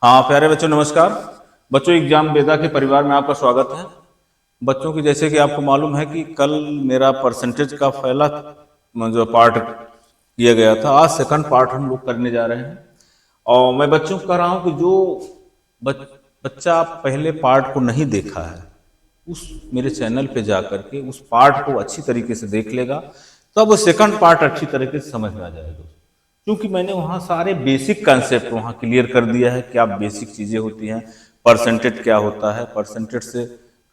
हाँ प्यारे बच्चों नमस्कार। बच्चों एग्जाम वेदा के परिवार में आपका स्वागत है। बच्चों की जैसे कि आपको मालूम है कि कल मेरा परसेंटेज का पहला जो पार्ट किया गया था, आज सेकंड पार्ट हम लोग करने जा रहे हैं। और मैं बच्चों को कह रहा हूँ कि जो बच, बच्चा पहले पार्ट को नहीं देखा है उस मेरे चैनल पे जा करके उस पार्ट को अच्छी तरीके से देख लेगा, तब वो सेकंड पार्ट अच्छी तरीके से समझ में आ जाएगा। क्योंकि मैंने वहाँ सारे बेसिक कंसेप्ट वहाँ क्लियर कर दिया है, क्या बेसिक चीज़ें होती हैं, परसेंटेज क्या होता है, परसेंटेज से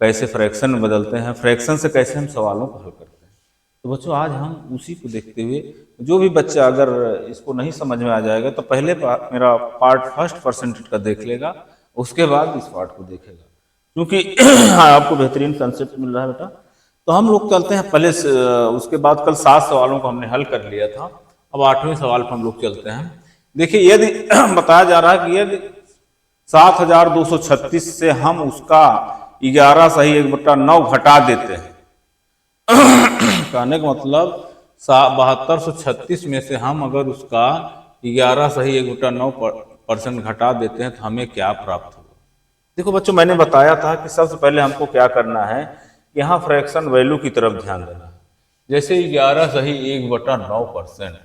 कैसे फ्रैक्शन में बदलते हैं, फ्रैक्शन से कैसे हम सवालों को हल करते हैं। तो बच्चों आज हम उसी को देखते हुए, जो भी बच्चा अगर इसको नहीं समझ में आ जाएगा तो पहले मेरा पार्ट फर्स्ट परसेंटेज का देख लेगा, उसके बाद इस पार्ट को देखेगा। क्योंकि आपको बेहतरीन कंसेप्ट मिल रहा है बेटा। तो हम लोग चलते हैं पहले उसके बाद कल 7 सवालों को हमने हल कर लिया था। अब 8वें सवाल पर हम लोग चलते हैं। देखिए यदि बताया जा रहा है कि यदि 7236 से हम उसका 11 सही 1/9 घटा देते हैं, कहने का मतलब 7236 में से हम अगर उसका 11 सही 1/9% घटा देते हैं तो हमें क्या प्राप्त होगा। देखो बच्चों मैंने बताया था कि सबसे पहले हमको क्या करना है, यहाँ फ्रैक्शन वैल्यू की तरफ ध्यान देना है। जैसे 11 सही 1/9%,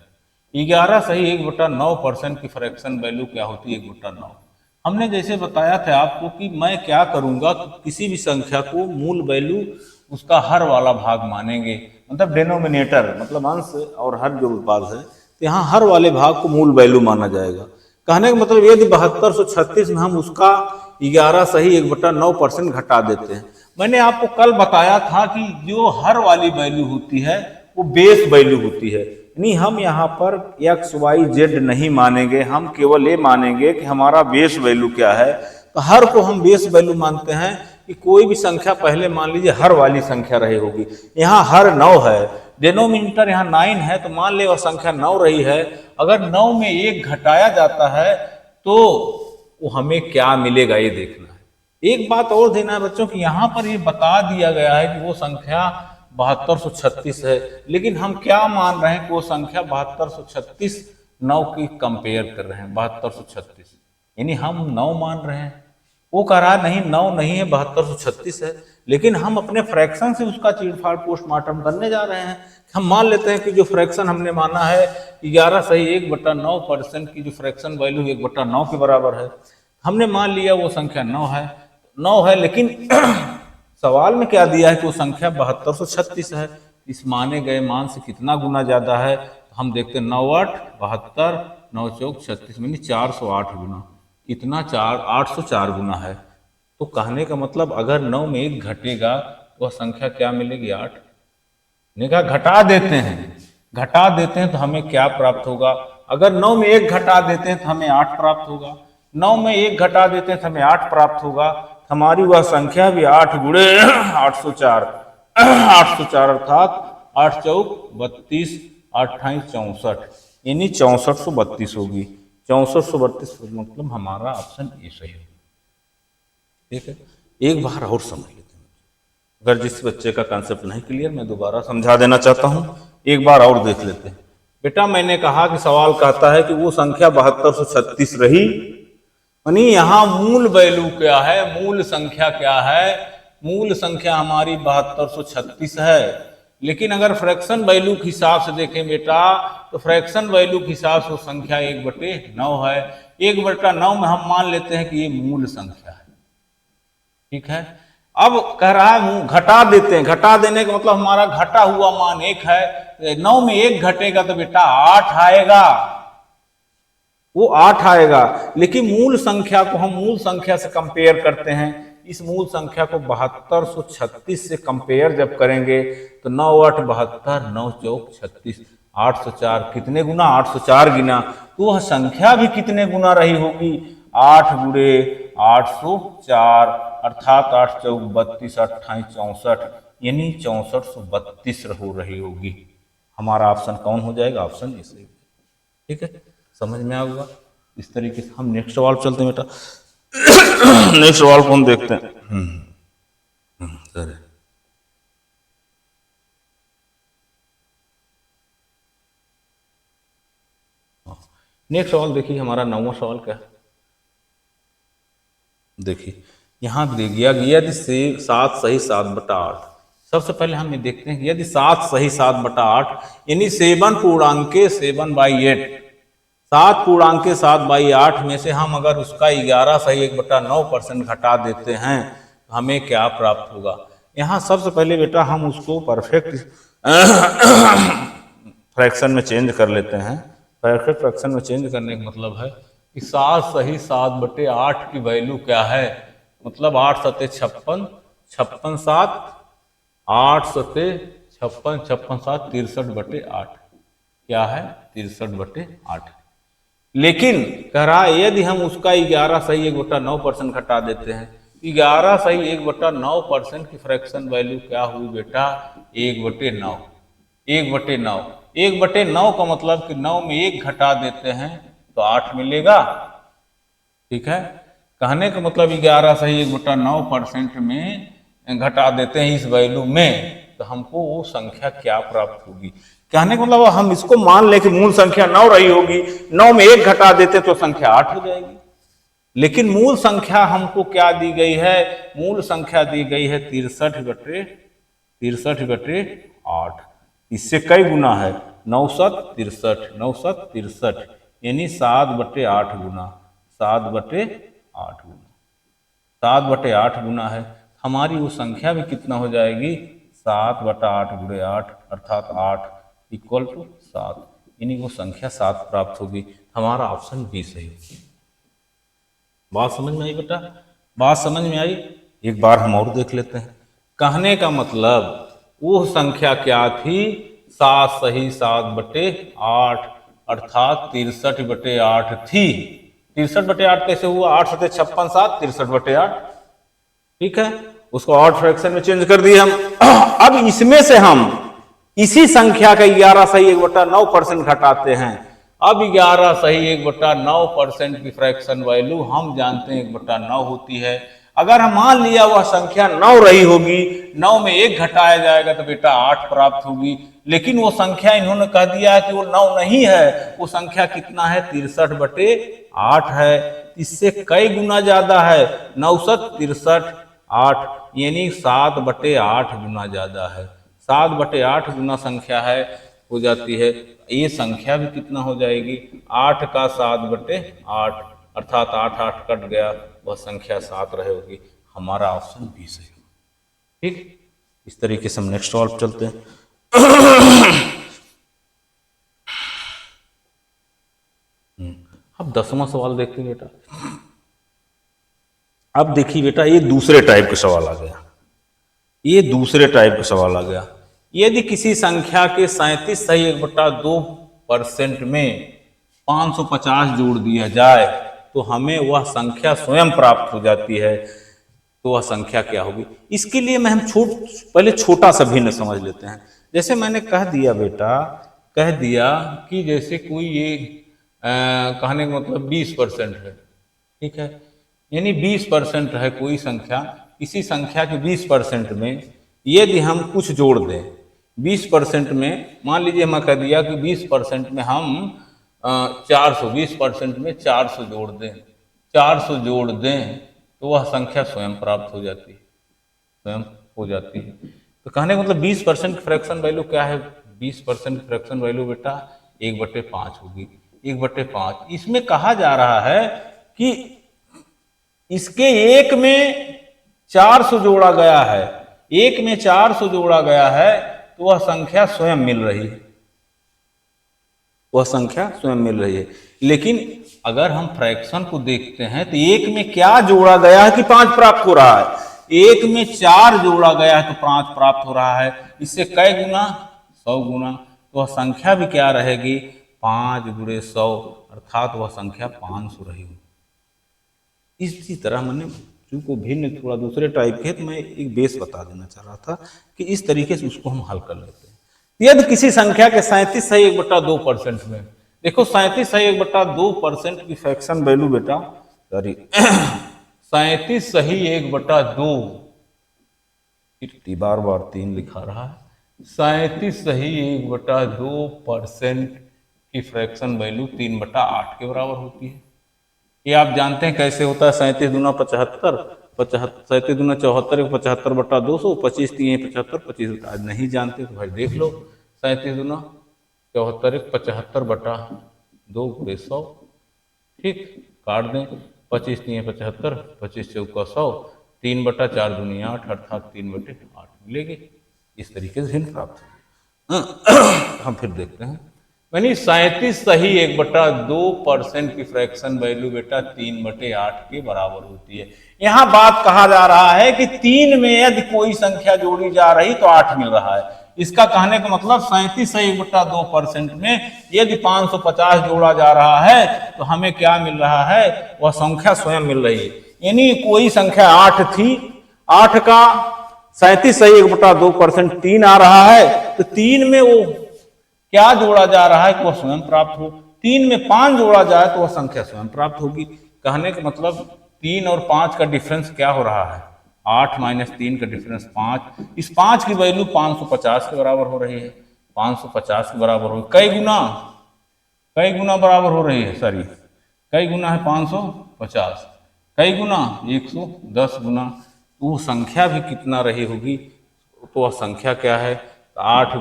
11 सही 1/9% की फ्रैक्शन वैल्यू क्या होती है 1/9। हमने जैसे बताया था आपको कि मैं क्या करूंगा, किसी भी संख्या को मूल वैल्यू उसका हर वाला भाग मानेंगे, मतलब डिनोमिनेटर मतलब अंश और हर जो उत्पाद है, तो यहाँ हर वाले भाग को मूल वैल्यू माना जाएगा। कहने का मतलब यदि 7236 में हम उसका 11 सही 1/9% घटा देते हैं। मैंने आपको कल बताया था कि जो हर वाली वैल्यू होती है वो बेस वैल्यू होती है, यानी हम यहाँ पर एक्स वाई जेड नहीं मानेंगे, हम केवल ये मानेंगे कि हमारा बेस वैल्यू क्या है। तो हर को हम बेस वैल्यू मानते हैं कि कोई भी संख्या पहले मान लीजिए हर वाली संख्या रही होगी। यहाँ हर 9 है, डिनोमिनेटर यहाँ 9 है, तो मान ले वह संख्या 9 रही है। अगर 9 में 1 घटाया जाता है तो वो हमें क्या मिलेगा ये देखना है। एक बात और देना है बच्चों की, यहाँ पर ये बता दिया गया है कि वो संख्या 7236 है, लेकिन हम क्या मान रहे हैं कि वो संख्या 7236 9 की कंपेयर कर रहे हैं। 7236 यानी हम 9 मान रहे हैं, वो कह रहा है नहीं 9 नहीं है 7236 है, लेकिन हम अपने फ्रैक्शन से उसका चीरफाड़ पोस्टमार्टम करने जा रहे हैं। हम मान लेते हैं कि जो फ्रैक्शन हमने माना है 11 सही 1/9% की जो फ्रैक्शन वैल्यू 1/9 के बराबर है, हमने मान लिया वो संख्या 9 है। 9 है, लेकिन सवाल में क्या दिया है कि वो संख्या 7236 है। इस माने गए मान से कितना गुना ज्यादा है, तो हम देखते हैं 9 8 72, 9 चौक 36 यानी 408 गुना। कितना 804 गुना है। तो कहने का मतलब अगर 9 में 1 घटेगा तो वह संख्या क्या मिलेगी 8। ने कहा घटा देते हैं तो हमें क्या प्राप्त होगा। अगर 9 में 1 घटा देते हैं तो हमें 8 प्राप्त होगा, 9 में 1 घटा देते हैं तो हमें 8 प्राप्त होगा। हमारी वह संख्या भी 8 गुणे 804, 804 अर्थात 8 चौक 32, 28 64, यानी 6432 होगी। 6432 मतलब हमारा ऑप्शन ए सही होगा। ठीक है, एक बार और समझ लेते हैं। अगर जिस बच्चे का कंसेप्ट नहीं क्लियर, मैं दोबारा समझा देना चाहता हूं, एक बार और देख लेते हैं। बेटा मैंने कहा कि सवाल कहता है कि वो संख्या 7236 रही, यानी यहाँ मूल वैल्यू क्या है, मूल संख्या क्या है। मूल संख्या हमारी 7236 है, लेकिन अगर फ्रैक्शन वैल्यू के हिसाब से देखें बेटा, तो फ्रैक्शन वैल्यू के हिसाब से वो संख्या 1/9 है। 1/9 में हम मान लेते हैं कि ये मूल संख्या है। ठीक है, अब कह रहा है घटा देते हैं, घटा देने का मतलब हमारा घटा हुआ मान 1 है, 9 में 1 घटेगा तो बेटा 8 आएगा, वो 8 आएगा। लेकिन मूल संख्या को हम मूल संख्या से कंपेयर करते हैं। इस मूल संख्या को 7236 से कंपेयर जब करेंगे तो 9 8 72, 9 चौक 36, 804 कितने गुना 804 गिना, तो वह संख्या भी कितने गुना रही होगी 8 गुणे 804, अर्थात 8 चौक 32, 28 64, यानी 6432 हो रही होगी। हमारा ऑप्शन कौन हो जाएगा, ऑप्शन ए सही। ठीक है, समझ में आ गया। इस तरीके से हम नेक्स्ट सवाल चलते हैं बेटा। नेक्स्ट सवाल को हम देखते हैं। सर नेक्स्ट सवाल देखिए, हमारा 9वां सवाल क्या है। देखिए यहाँ दे दिया गया यदि से 7 सही 7/8। सबसे पहले हम ये देखते हैं कि यदि 7 सही 7/8 यानी 7/8 7/8 में से हम अगर उसका 11 सही 1/9% घटा देते हैं तो हमें क्या प्राप्त होगा। यहाँ सबसे पहले बेटा हम उसको परफेक्ट फ्रैक्शन में चेंज कर लेते हैं। परफेक्ट फ्रैक्शन में चेंज करने का मतलब है कि 7 सही 7/8 की वैल्यू क्या है, मतलब 8 सते 56, 56 7, 8 सते 56, 56 7 63/8 क्या है 63/8। लेकिन कह रहा है यदि हम उसका 11 सही 1/9% घटा देते हैं, 11 सही 1/9% की फ्रैक्शन वैल्यू क्या हुई बेटा 1/9। 1/9 1/9 का मतलब कि 9 में 1 घटा देते हैं तो 8 मिलेगा। ठीक है, कहने का मतलब 11 सही 1/9% में घटा देते हैं इस वैल्यू में तो हमको वो संख्या क्या प्राप्त होगी। कहने का मतलब हम इसको मान लें कि मूल संख्या 9 रही होगी, 9 में 1 घटा देते तो संख्या 8 हो जाएगी। लेकिन मूल संख्या हमको क्या दी गई है, मूल संख्या दी गई है 63/8। इससे कई गुना है 963, 963 यानी 7/8 गुना, 7/8 गुना, 7/8 गुना है। हमारी वो संख्या भी कितना हो जाएगी 7/8 × 8 अर्थात 8 = 7, यानी वो संख्या 7 प्राप्त होगी। हमारा ऑप्शन बी सही होगी। बात समझ में आई बेटा, बात समझ में आई। एक बार हम और देख लेते हैं। कहने का मतलब वो संख्या क्या थी 7 सही 7/8 अर्थात 63/8 थी। 63/8 कैसे हुआ, 8 सते 56 7 63/8। ठीक है, उसको और फ्रैक्शन में चेंज कर दिए हम। अब इसमें से हम इसी संख्या का 11 सही 1/9% घटाते हैं। अब 11 सही 1/9% की फ्रैक्शन वैल्यू हम जानते हैं 1/9 होती है। अगर हम मान लिया वह संख्या 9 रही होगी, 9 में 1 घटाया जाएगा तो बेटा 8 प्राप्त होगी। लेकिन वो संख्या इन्होंने कह दिया है कि वो 9 नहीं है, वो संख्या कितना है 63/8 है। इससे कई गुना ज्यादा है 963/8 यानी 7/8 गुना ज्यादा है। 7/8 गुना संख्या है हो जाती है। ये संख्या भी कितना हो जाएगी 8 का 7/8 अर्थात 8 8 कट गया, वह संख्या 7 रहे होगी। हमारा ऑप्शन बी सही। ठीक, इस तरीके से हम नेक्स्ट सवाल चलते हैं। अब 10वां सवाल देखते हैं बेटा। अब देखिए बेटा ये दूसरे टाइप का सवाल आ गया, ये दूसरे टाइप का सवाल आ गया। यदि किसी संख्या के 37 सही 1/2% में 550 जोड़ दिया जाए तो हमें वह संख्या स्वयं प्राप्त हो जाती है, तो वह संख्या क्या होगी। इसके लिए मैं हम पहले छोटा सा भिन्न समझ लेते हैं। जैसे मैंने कह दिया बेटा, कह दिया कि जैसे कोई ये कहने का मतलब 20% है। ठीक है, यानी 20% है कोई संख्या, इसी संख्या के 20% में यदि हम कुछ जोड़ दें, 20% में मान लीजिए मैं कह दिया कि 20% में हम 400, 20% में 400 जोड़ दें, 400 जोड़ दें तो वह संख्या स्वयं प्राप्त हो जाती है, स्वयं हो जाती है। तो कहने का मतलब 20% की फ्रैक्शन वैल्यू क्या है, 20% की फ्रैक्शन वैल्यू बेटा 1/5 होगी, 1/5। इसमें कहा जा रहा है कि इसके एक में 400 जोड़ा गया है, एक में 400 जोड़ा गया है तो वह संख्या स्वयं मिल रही है, वह संख्या स्वयं मिल रही है। लेकिन अगर हम फ्रैक्शन को देखते हैं तो एक में क्या जोड़ा गया है कि 5 प्राप्त हो रहा है, एक में 4 जोड़ा गया है तो 5 प्राप्त हो रहा है। इससे कई गुना 100 गुना, तो वह संख्या भी क्या रहेगी 5 × 100 अर्थात वह संख्या 500 रहेगी। इसी तरह मैंने चूंकि भिन्न थोड़ा दूसरे टाइप के, तो मैं एक बेस बता देना चाह रहा था कि इस तरीके से उसको हम हल कर लेते हैं। यदि किसी संख्या के 37 सही 1/2% में, देखो 37 सही 1/2% की फ्रैक्शन वैल्यू बेटा, सॉरी 37 सही 1/2, बार बार 3 लिखा रहा है, 37 सही 1/2% की फ्रैक्शन वैल्यू 3/8 के बराबर होती है। ये आप जानते हैं कैसे होता है, 37 दूना 75, 37 दूना 74, 75/200, 25 3 75, 25। आज नहीं जानते तो भाई देख लो, 37 दूना 74, 75/2 × 100, ठीक, काट दें, 25 3 75, 25 चौका 100, 3/4 दूनी 8, अर्थात 3/8 मिलेगी। इस तरीके से भिन्न प्राप्त होगी। हम फिर देखते हैं, यानी 37 सही 1/2% की फ्रैक्शन वैल्यू बेटा 3/8 के बराबर होती है। यहाँ बात कहा जा रहा है कि 3 में यदि कोई संख्या जोड़ी जा रही तो 8 मिल रहा है। इसका कहने का मतलब 37 सही 1/2% में यदि 550 जोड़ा जा रहा है तो हमें क्या मिल रहा है, वह संख्या स्वयं मिल रही है। यानी कोई संख्या 8 थी, 8 का 37 सही 1/2% 3 आ रहा है, तो 3 में वो क्या जोड़ा जा रहा है कि वह स्वयं प्राप्त हो। 3 में 5 जोड़ा जाए तो वह संख्या स्वयं प्राप्त होगी। कहने का मतलब 3 और 5 का डिफरेंस क्या हो रहा है, 8 - 3 का डिफरेंस 5। इस 5 की वैल्यू 550 के बराबर हो रही है, 550 के बराबर हो, कई गुना बराबर हो रही है, सॉरी कई गुना है 550, कई गुना 110 गुना। तो वो संख्या भी कितना रही होगी, तो वह संख्या क्या है, 8 ×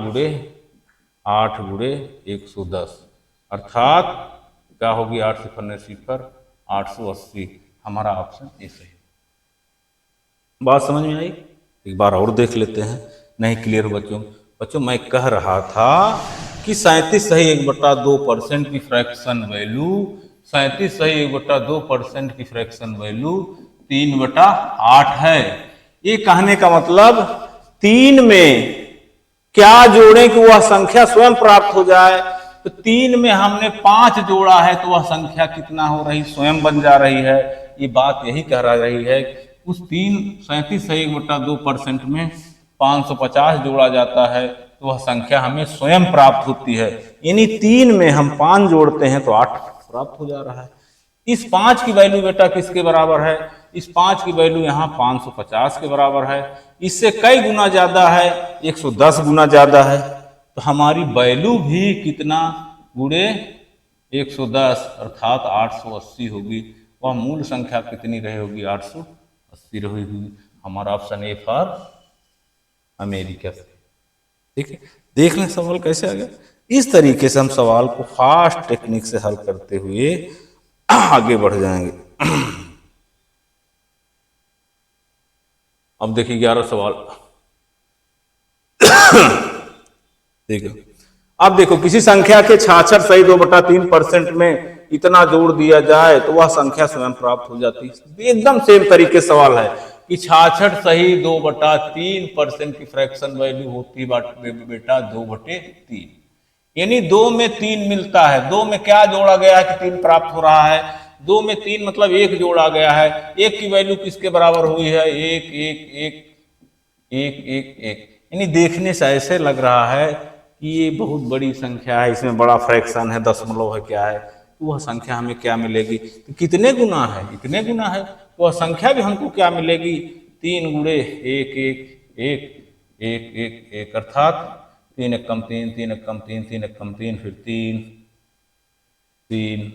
110, अर्थात क्या होगी, 8 0 0 880। हमारा ऑप्शन ए सही। बात समझ में आई? एक बार और देख लेते हैं, नहीं क्लियर बच्चों मैं कह रहा था कि 37 सही 1/2% की फ्रैक्शन वैल्यू, 37 सही 1/2% की फ्रैक्शन वैल्यू 3/8 है। ये कहने का मतलब 3 में क्या जोड़ें कि वह संख्या स्वयं प्राप्त हो जाए, तो 3 में हमने 5 जोड़ा है तो वह संख्या कितना हो रही, स्वयं बन जा रही है। ये बात यही कह रही है, उस 37 सही 1/2% में 550 जोड़ा जाता है तो वह संख्या हमें स्वयं प्राप्त होती है। यानी 3 में हम 5 जोड़ते हैं तो 8 प्राप्त हो जा रहा है। इस 5 की वैल्यू बेटा किसके बराबर है, इस 5 की वैल्यू यहाँ 550 के बराबर है। इससे कई गुना ज्यादा है, 110 गुना ज्यादा है। तो हमारी वैल्यू भी कितना गुणे 110 अर्थात 880 होगी। वह मूल संख्या कितनी रही होगी, 880 रही होगी। हमारा ऑप्शन ए फॉर अमेरिका से। ठीक है, देख लें सवाल कैसे आ गया। इस तरीके से हम सवाल को फास्ट टेक्निक से हल करते हुए आगे बढ़ जाएंगे। अब देखिए 11 सवाल। ठीक है, अब देखो किसी संख्या के 66 सही 2/3% में इतना जोड़ दिया जाए तो वह संख्या स्वयं प्राप्त हो जाती है। एकदम सेम तरीके सवाल है कि 66 सही 2/3% की फ्रैक्शन वैल्यू होती बेटा 2/3। यानी 2 में 3 मिलता है। 2 में क्या जोड़ा गया है कि 3 प्राप्त हो रहा है। 2 में 3 मतलब 1 जोड़ा गया है। 1 की वैल्यू किसके बराबर हुई है, 1 1 1 1 1 1। यानी देखने से ऐसे लग रहा है कि ये बहुत बड़ी संख्या है, इसमें बड़ा फ्रैक्शन है, दशमलव है, क्या है, तो वह संख्या हमें क्या मिलेगी, तो कितने गुना है, इतने गुना है, तो वह संख्या भी हमको क्या मिलेगी, 3 × 1 1 1 1 1 1 अर्थात 3 × 1 3 3 × 1 3 3 × 1 3 फिर 3 3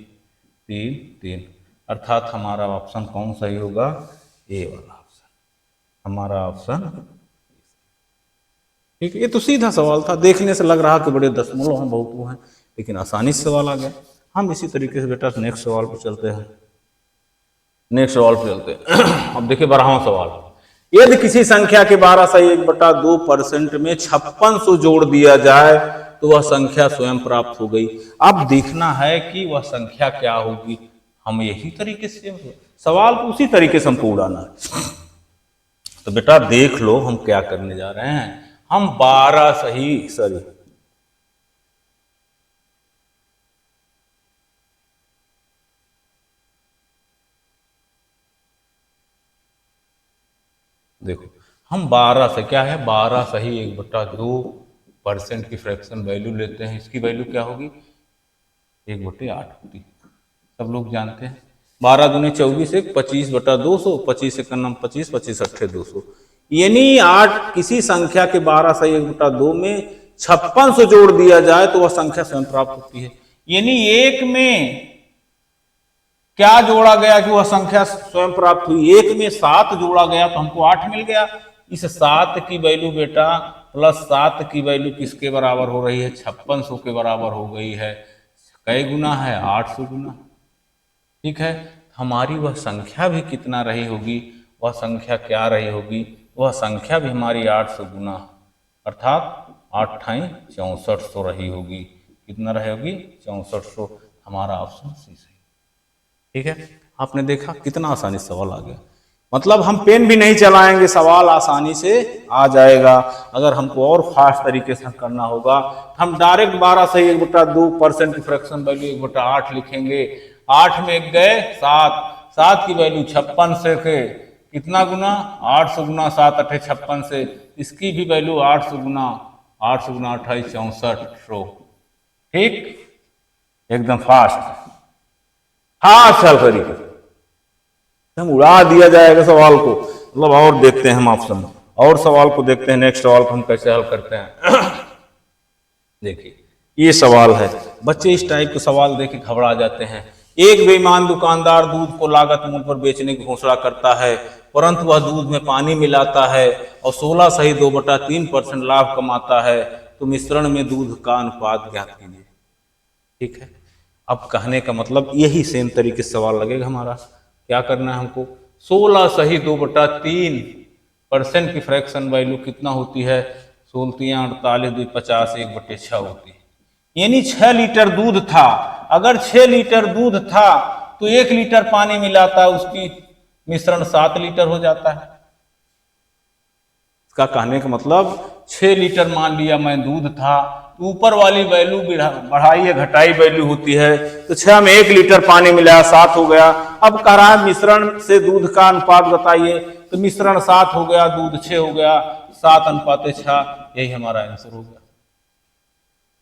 3 3 अर्थात हमारा ऑप्शन कौन सही होगा, ए वाला ऑप्शन, हमारा ऑप्शन। ठीक है, ये तो सीधा सवाल था, देखने से लग रहा कि बड़े दशमलव हैं, बहुत वो हैं, लेकिन आसानी से सवाल आ गया। हम इसी तरीके से बेटा नेक्स्ट सवाल पर चलते हैं। अब देखिए 12वां सवाल। यदि किसी संख्या के 12 सही 1/2% में 5600 जोड़ दिया जाए तो वह संख्या स्वयं प्राप्त हो गई। अब देखना है कि वह संख्या क्या होगी। हम यही तरीके से सवाल को उसी तरीके से हमको उड़ाना है। तो बेटा देख लो हम क्या करने जा रहे हैं। हम 12 सही सॉरी देखो हम 12 से क्या है, 12 सही 1/2% की फ्रैक्शन वैल्यू लेते हैं। इसकी वैल्यू क्या होगी, 1/8 होती, सब लोग जानते हैं। 12 दूनी 24 1 25/200, 25 1 9 25 25 8 200। यानी 8 किसी संख्या के 12 सही 1/2 में 5600 जोड़ दिया जाए तो वह संख्या स्वयं प्राप्त होती है। यानी 1 में क्या जोड़ा गया कि वह संख्या स्वयं प्राप्त हुई? 1 में 7 जोड़ा गया तो हमको 8 मिल गया। इस 7 की वैल्यू बेटा प्लस 7 की वैल्यू किसके बराबर हो रही है? 5600 के बराबर हो गई है। कई गुना है? 800 गुना। ठीक है, हमारी वह संख्या भी कितना रही होगी? वह संख्या क्या रही होगी? वह संख्या भी हमारी 800 गुना अर्थात 8 × 6400 रही होगी। कितना रही होगी? 6400। हमारा ऑप्शन सी सही। ठीक है, आपने देखा कितना आसानी सवाल आ गया। मतलब हम पेन भी नहीं चलाएंगे, सवाल आसानी से आ जाएगा। अगर हमको और फास्ट तरीके से करना होगा हम डायरेक्ट 12 सही 1/2% की फ्रैक्शन वैल्यू 1/8 लिखेंगे। 8 में 1 गए 7, 7 की वैल्यू 56 से के कितना गुना? 800 गुना 7 8 56 से, इसकी भी वैल्यू 800 गुना 800 गुना 28 6400। ठीक, एकदम फास्ट। हाँ चल करिए, हम उड़ा दिया जाएगा सवाल को। मतलब और देखते हैं हम ऑप्शन और सवाल को देखते हैं, नेक्स्ट सवाल को हम कैसे हल करते हैं। देखिए ये सवाल है, बच्चे इस टाइप के सवाल देख के घबरा जाते हैं। एक बेईमान दुकानदार दूध को लागत मूल्य पर बेचने की घोषणा करता है, परंतु वह दूध में पानी मिलाता है और 16 सही 2/3% लाभ कमाता है, तो मिश्रण में दूध का अनुपात ज्ञात कीजिए। ठीक है, अब कहने का मतलब यही सेम तरीके से सवाल लगेगा हमारा। क्या करना है हमको? 16 सही 2/3% की फ्रैक्शन वैल्यू कितना होती है? 16 48 2 50 1/6 होती है। यानी 6 लीटर दूध था, अगर 6 लीटर दूध था तो 1 लीटर पानी मिलाता है, उसकी मिश्रण 7 लीटर हो जाता है। इसका कहने का मतलब 6 लीटर मान लिया मैं दूध था, ऊपर वाली वैल्यू बढ़ाई या घटाई वैल्यू होती है, तो 6 में 1 लीटर पानी मिलाया 7 हो गया। अब कह रहा है मिश्रण से दूध का अनुपात बताइए, तो मिश्रण 7 हो गया, दूध 6 हो गया, 7:6, यही हमारा आंसर हो गया।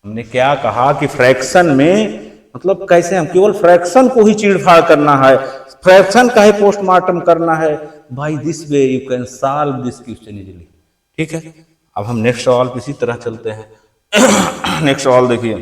हमने क्या कहा कि फ्रैक्शन में मतलब कैसे हम केवल फ्रैक्शन को ही चीड़फाड़ करना है, फ्रैक्शन का ही पोस्टमार्टम करना है। By this way you can solve this question easily. ठीक है, अब हम नेक्स्ट सवाल इसी तरह चलते हैं। नेक्स्ट सवाल देखिए।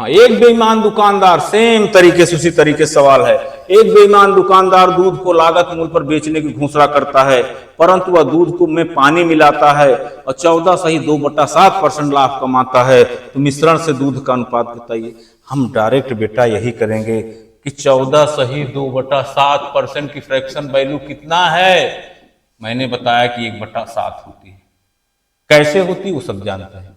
हाँ, एक बेईमान दुकानदार, सेम तरीके से उसी तरीके से सवाल है। एक बेईमान दुकानदार दूध को लागत मूल्य पर बेचने की घोषणा करता है, परंतु वह दूध को में पानी मिलाता है और 14 सही 2/7% लाभ कमाता है, तो मिश्रण से दूध का अनुपात बताइए। हम डायरेक्ट बेटा यही करेंगे कि 14 सही 2/7% की फ्रैक्शन वैल्यू कितना है? मैंने बताया कि 1/7 होती है। कैसे होती वो सब जानते हैं।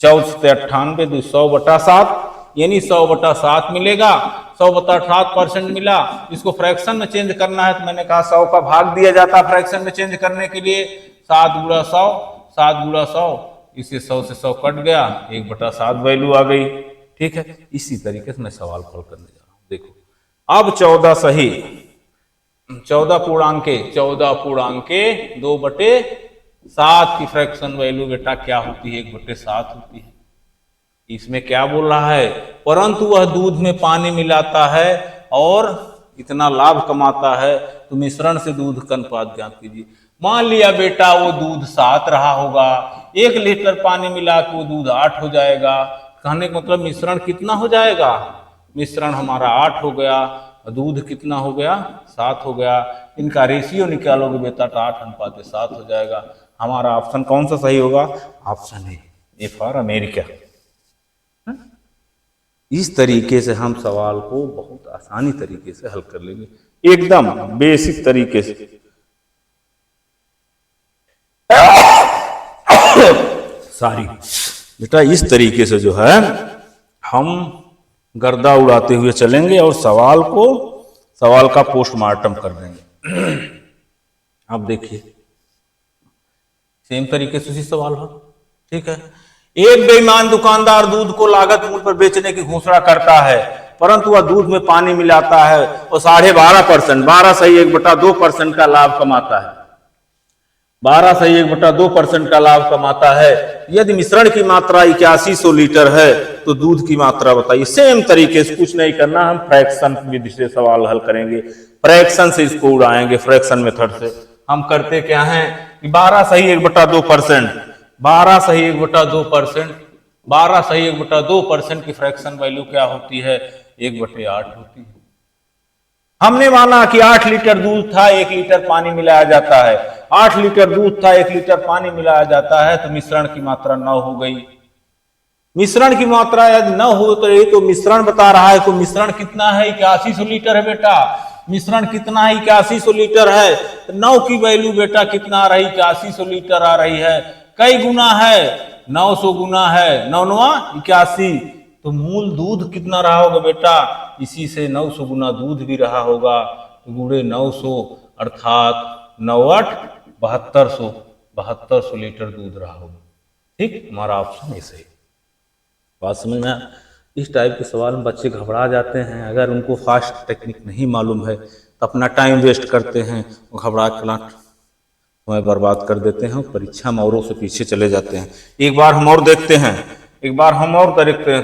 14 से 98 2 100/7, यानी 100/7 मिलेगा। 100/7% मिला, इसको फ्रैक्शन में चेंज करना है तो मैंने कहा 100 का भाग दिया जाता फ्रैक्शन में चेंज करने के लिए। 7 × 100, 7 × 100, इसे 100 से 100 कट गया, 1/7 वैल्यू आ गई। ठीक है, इसी तरीके से मैं सवाल हल करने जा रहा हूं। देखो अब 14 सही 14 पूर्णांके 2/7 की फ्रैक्शन वैल्यू बेटा क्या होती है? 1/7 होती है। इसमें क्या बोल रहा है? परंतु वह दूध में पानी मिलाता है और इतना लाभ कमाता है, तो मिश्रण से दूध का अनुपात ज्ञात कीजिए। मान लिया बेटा वो दूध 7 रहा होगा, 1 लीटर पानी मिला के वो दूध 8 हो जाएगा। कहने का मतलब मिश्रण कितना हो जाएगा? मिश्रण हमारा 8 हो गया, दूध कितना हो गया? 7 हो गया। इनका रेशियो निकालोगे बेटा तो 8:7 हो जाएगा। हमारा ऑप्शन कौन सा सही होगा? Option A for America. इस तरीके से हम सवाल को बहुत आसानी तरीके से हल कर लेंगे, एकदम बेसिक तरीके से। सॉरी बेटा, इस तरीके से जो है हम गर्दा उड़ाते हुए चलेंगे और सवाल का पोस्टमार्टम कर देंगे। अब देखिए सेम तरीके से सवाल हो। ठीक है, एक बेईमान दुकानदार दूध को लागत मूल्य पर बेचने की घोषणा करता है, परंतु वह दूध में पानी मिलाता है और 12.5%, 12 सही 1/2% का लाभ कमाता है। 12 सही 1/2% का लाभ कमाता है। यदि मिश्रण की मात्रा 8100 लीटर है तो दूध की मात्रा बताइए। सेम तरीके से कुछ नहीं करना, हम फ्रैक्शन विधि से सवाल हल करेंगे, फ्रैक्शन से इसको उड़ाएंगे। फ्रैक्शन मेथड से हम करते क्या हैं कि 12 सही 1/2%, 12 सही 1/2%, 12 सही 1/2% की फ्रैक्शन वैल्यू क्या होती है? 1/8 होती है। हमने माना कि 8 लीटर दूध था, 1 लीटर पानी मिलाया जाता है। 8 लीटर दूध था, 1 लीटर पानी मिलाया जाता है, तो मिश्रण की मात्रा 9 हो गई। मिश्रण की मात्रा यदि 9 हो तो ये तो मिश्रण बता रहा है, तो मिश्रण कितना है? 8100 लीटर है बेटा। मिश्रण कितना है? 8100 लीटर है। तो 9 की वैल्यू बेटा कितना आ रही? 8100 लीटर आ रही है। कई गुना है? 900 गुना है। 9 9 81, तो मूल दूध कितना रहा होगा बेटा? इसी से 900 गुना दूध भी रहा होगा, तो गुणे 900 अर्थात 9 8 7200 लीटर दूध रहा होगा। ठीक, हमारा ऑप्शन ये सही। बात समझ में? इस टाइप के सवाल में बच्चे घबरा जाते हैं, अगर उनको फास्ट टेक्निक नहीं मालूम है तो अपना टाइम वेस्ट करते हैं, घबरा के समय बर्बाद कर देते हैं, परीक्षा में औरों से पीछे चले जाते हैं। एक बार हम और देखते हैं,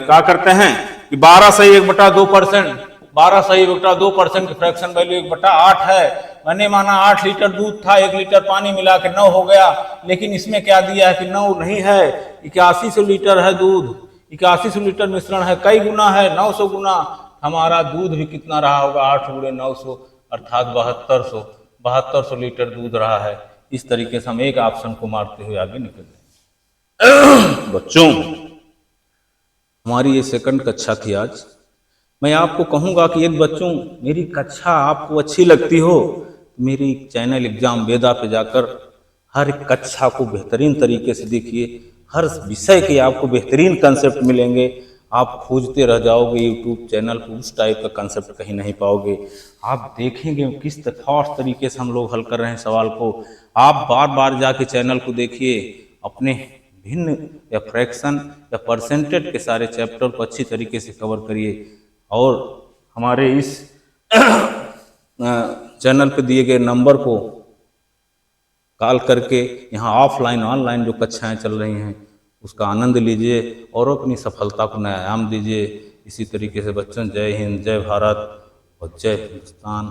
क्या करते हैं कि 12 सही 1/2%, 12 सही 1/2% की फ्रैक्शन वैल्यू 1/8 है। मैंने माना 8 लीटर दूध था, 1 लीटर पानी मिला के 9 हो गया, लेकिन इसमें क्या दिया है कि 9 नहीं है, 8100 लीटर है दूध, 8100 लीटर मिश्रण है, कई गुना है? 900 गुना। हमारा दूध भी कितना रहा होगा? 8 गुणे 900 अर्थात 7200 लीटर दूध रहा है। इस तरीके से हम एक ऑप्शन को मारते हुए आगे निकल जाएंगे। बच्चों, हमारी ये सेकंड कक्षा थी आज। मैं आपको कहूंगा कि यदि बच्चों मेरी कक्षा आपको अच्छी लगती हो तो मेरी चैनल एग्जाम वेदा पे जाकर हर कक्षा को बेहतरीन तरीके से देखिए। हर विषय के आपको बेहतरीन कंसेप्ट मिलेंगे। आप खोजते रह जाओगे यूट्यूब चैनल पर, उस टाइप का कंसेप्ट कहीं नहीं पाओगे। आप देखेंगे किस खास तरीके से हम लोग हल कर रहे हैं सवाल को। आप बार बार जाके चैनल को देखिए, अपने भिन्न या फ्रैक्शन या परसेंटेज के सारे चैप्टर को अच्छी तरीके से कवर करिए। और हमारे इस चैनल पे दिए गए नंबर को कॉल करके यहाँ ऑफलाइन ऑनलाइन जो कक्षाएं चल रही हैं उसका आनंद लीजिए और अपनी सफलता को नया आयाम दीजिए। इसी तरीके से बच्चों, जय हिंद, जय भारत और जय हिंदुस्तान।